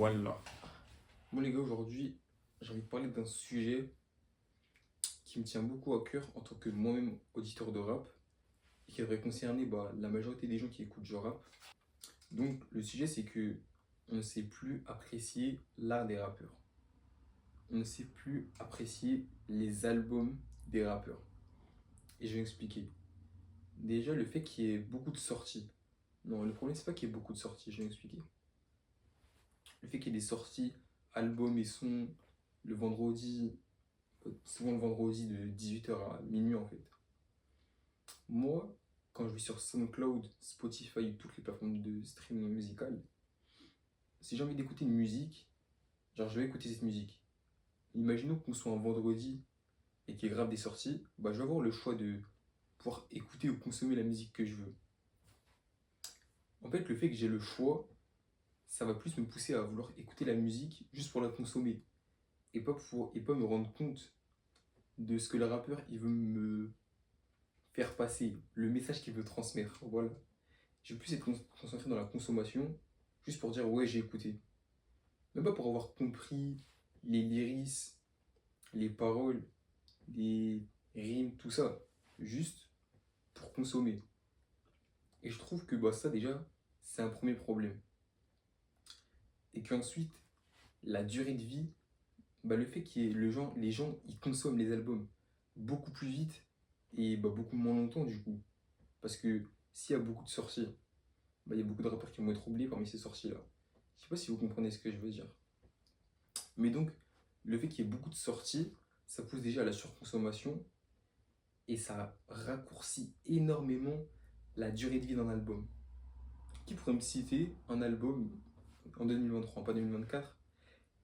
Voilà. Bon les gars, aujourd'hui, j'ai envie de parler d'un sujet qui me tient beaucoup à cœur en tant que moi-même auditeur de rap et qui devrait concerner la majorité des gens qui écoutent du rap. Donc le sujet c'est que on ne sait plus apprécier l'art des rappeurs. On ne sait plus apprécier les albums des rappeurs. Et je vais expliquer. Déjà le fait qu'il y ait beaucoup de sorties. Non, le problème c'est pas qu'il y ait beaucoup de sorties, je vais expliquer. Le fait qu'il y ait des sorties, albums et sons le vendredi, souvent le vendredi de 18h à minuit en fait. Moi, quand je vais sur SoundCloud, Spotify ou toutes les plateformes de streaming musical, si j'ai envie d'écouter une musique, genre je vais écouter cette musique. Imaginons qu'on soit un vendredi et qu'il y ait grave des sorties, je vais avoir le choix de pouvoir écouter ou consommer la musique que je veux. En fait, le fait que j'ai le choix, ça va plus me pousser à vouloir écouter la musique juste pour la consommer et pas me rendre compte de ce que le rappeur il veut me faire passer, le message qu'il veut transmettre. Voilà. Je vais plus être concentré dans la consommation, juste pour dire ouais, j'ai écouté. Même pas pour avoir compris les lyrics, les paroles, les rimes, tout ça. Juste pour consommer. Et je trouve que ça déjà, c'est un premier problème. Et qu'ensuite, la durée de vie, le fait que les gens ils consomment les albums beaucoup plus vite et beaucoup moins longtemps du coup. Parce que s'il y a beaucoup de sorties, il y a beaucoup de rappeurs qui vont être oubliés parmi ces sorties-là. Je sais pas si vous comprenez ce que je veux dire. Mais donc, le fait qu'il y ait beaucoup de sorties, ça pousse déjà à la surconsommation et ça raccourcit énormément la durée de vie d'un album. Qui pourrait me citer un album en 2023, pas 2024,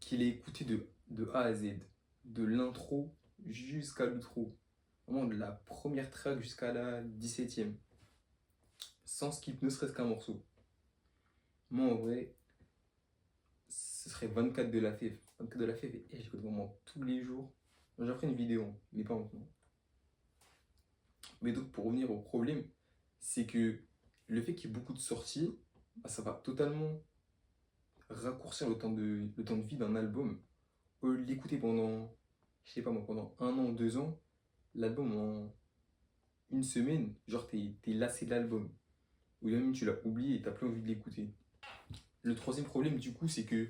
qu'il ait écouté de A à Z, de l'intro jusqu'à l'outro, vraiment de la première track jusqu'à la 17e, sans skip ne serait-ce qu'un morceau. Moi en vrai, ce serait 24 de la FEF. 24 de la FEF et j'écoute vraiment tous les jours. J'en ferai une vidéo, mais pas maintenant. Mais donc pour revenir au problème, c'est que le fait qu'il y ait beaucoup de sorties, ça va totalement raccourcir le temps de vie d'un album. Au lieu de l'écouter pendant, je sais pas moi, pendant 1 an, 2 ans, l'album en une semaine, genre t'es lassé de l'album. Ou même tu l'as oublié et t'as plus envie de l'écouter. Le troisième problème du coup, c'est que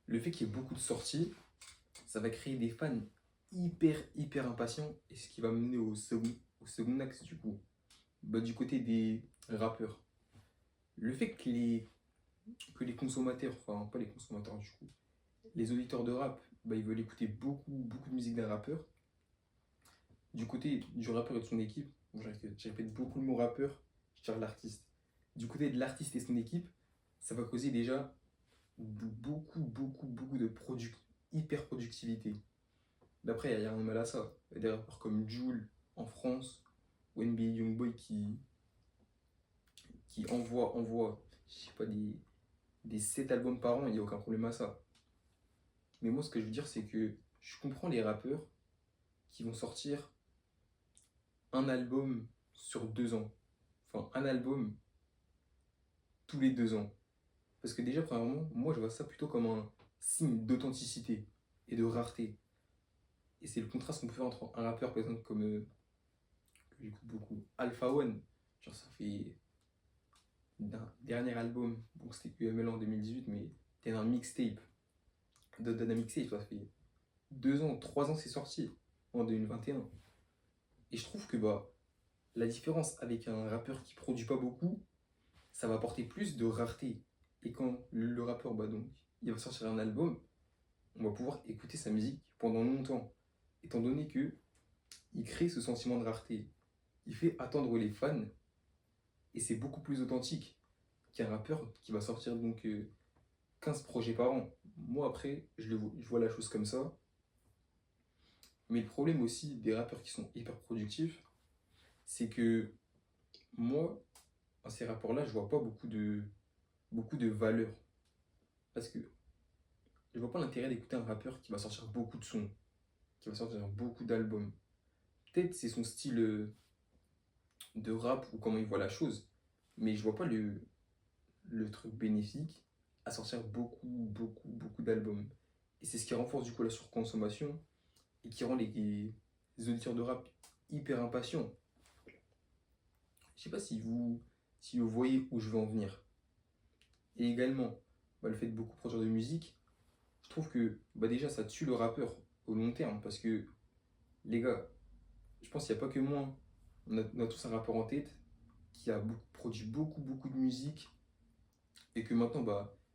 le fait qu'il y ait beaucoup de sorties, ça va créer des fans hyper impatients et ce qui va mener au second axe du coup. Du côté des rappeurs. Le fait que les consommateurs, enfin pas les consommateurs du coup, les auditeurs de rap, ils veulent écouter beaucoup de musique d'un rappeur. Du côté du rappeur et de son équipe, bon, je répète beaucoup le mot rappeur, je tire l'artiste. Du côté de l'artiste et son équipe, ça va causer déjà beaucoup de hyper productivité. D'après, il y a un mal à ça. Il y a des rappeurs comme Jul en France ou NBA Youngboy qui envoie je sais pas, des 7 albums par an, il n'y a aucun problème à ça. Mais moi, ce que je veux dire, c'est que je comprends les rappeurs qui vont sortir un album sur 2 ans. Enfin, un album tous les 2 ans. Parce que déjà, premièrement, moi, je vois ça plutôt comme un signe d'authenticité et de rareté. Et c'est le contraste qu'on peut faire entre un rappeur, par exemple, comme que j'écoute beaucoup, Alpha One. Genre, ça fait d'un dernier album, bon, c'était UML en 2018, mais c'était un mixtape. D'un mixtape, ça fait 2 ans, 3 ans, c'est sorti en 2021. Et je trouve que la différence avec un rappeur qui produit pas beaucoup, ça va apporter plus de rareté. Et quand le rappeur, donc, il va sortir un album, on va pouvoir écouter sa musique pendant longtemps. Étant donné que il crée ce sentiment de rareté. Il fait attendre les fans et c'est beaucoup plus authentique qu'un rappeur qui va sortir donc 15 projets par an. Moi après, je vois la chose comme ça. Mais le problème aussi des rappeurs qui sont hyper productifs, c'est que moi, dans ces rapports-là, je vois pas beaucoup de valeur. Parce que je vois pas l'intérêt d'écouter un rappeur qui va sortir beaucoup de sons, qui va sortir beaucoup d'albums. Peut-être c'est son style de rap ou comment il voit la chose, mais je vois pas le truc bénéfique à sortir beaucoup d'albums. Et c'est ce qui renforce du coup la surconsommation et qui rend les auditeurs de rap hyper impatients. Je sais pas si vous voyez où je veux en venir. Et également, le fait de beaucoup produire de musique, je trouve que déjà ça tue le rappeur au long terme parce que les gars, je pense qu'il n'y a pas que moi, hein. On a tous un rappeur en tête qui a produit beaucoup de musique et que maintenant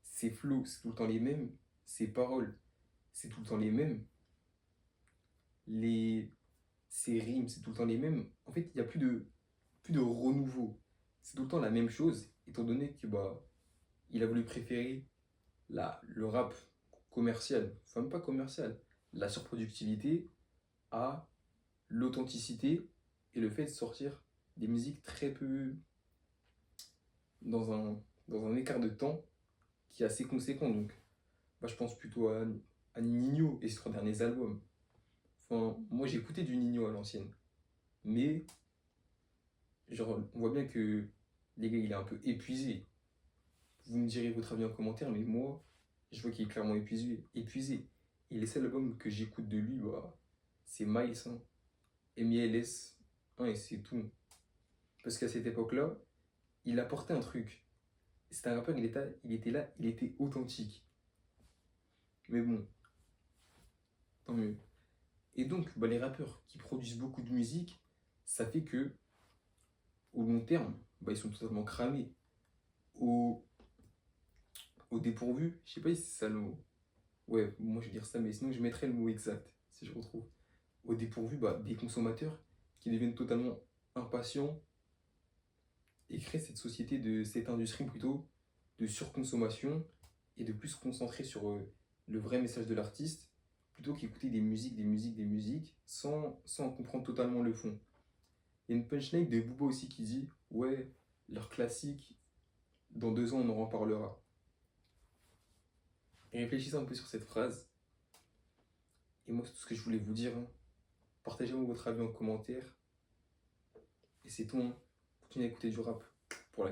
ses flows c'est tout le temps les mêmes, ses paroles c'est tout le temps les mêmes, les ses rimes c'est tout le temps les mêmes. En fait, il n'y a plus de renouveau. C'est tout le temps la même chose étant donné que il a voulu préférer le rap commercial, enfin même pas commercial, la surproductivité à l'authenticité et le fait de sortir des musiques très peu dans dans un écart de temps qui est assez conséquent. Donc, je pense plutôt à Ninho et ses trois derniers albums. Enfin, moi j'ai écouté du Ninho à l'ancienne, mais genre, on voit bien que les gars, il est un peu épuisé. Vous me direz votre avis en commentaire, mais moi, je vois qu'il est clairement épuisé. Et les seuls albums que j'écoute de lui, c'est Miles, hein, MILS 1 et c'est tout. Parce qu'à cette époque-là, il apportait un truc. C'était un rappeur, il était là, il était authentique. Mais bon, tant mieux. Et donc, les rappeurs qui produisent beaucoup de musique, ça fait que, au long terme, ils sont totalement cramés. Au, au dépourvu, je sais pas si c'est ça le mot. Ouais, moi je vais dire ça, mais sinon je mettrais le mot exact, si je retrouve. Au dépourvu, des consommateurs qui deviennent totalement impatients et créent cette industrie plutôt, de surconsommation et de plus se concentrer sur le vrai message de l'artiste plutôt qu'écouter des musiques sans en comprendre totalement le fond. Il y a une punchline de Booba aussi qui dit ouais, leur classique, dans 2 ans on en reparlera. Et réfléchissez un peu sur cette phrase. Et moi, c'est tout ce que je voulais vous dire, hein. Partagez-moi votre avis en commentaire. Et c'est tout, hein. Continuez à écouter du rap.